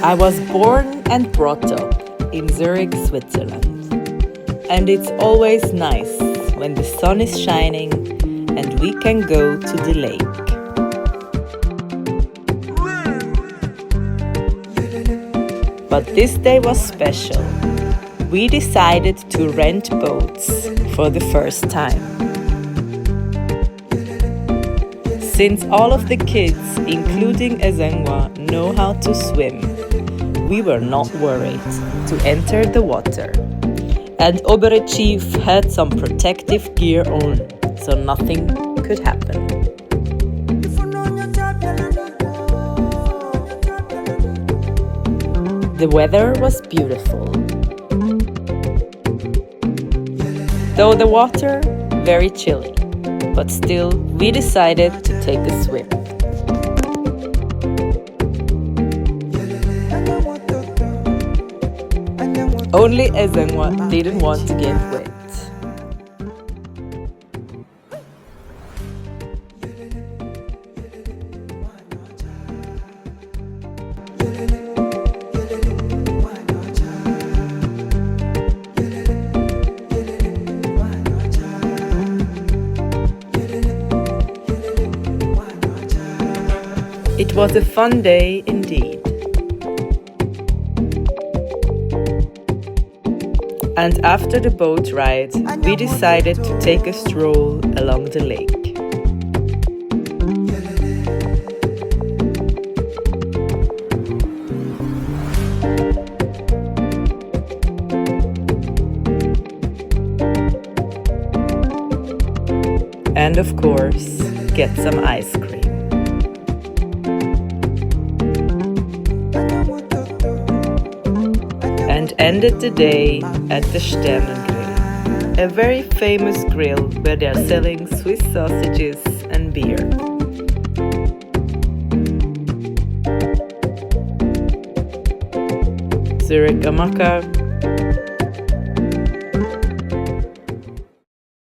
I was born and brought up in Zürich, Switzerland. And it's always nice when the sun is shining and we can go to the lake. But this day was special. We decided to rent boats for the first time. Since all of the kids, including Ezengwa, know how to swim, we were not worried to enter the water. And Obere Chief had some protective gear on, so nothing could happen. The weather was beautiful. Though the water very chilly, but still we decided to take a swim. Only Ezengwa didn't want to get wet. It was a fun day indeed. And after the boat ride, we decided to take a stroll along the lake. And of course, get some ice cream. And ended the day at the Sternengrill, a very famous grill where they are selling Swiss sausages and beer. Zürich Amaka,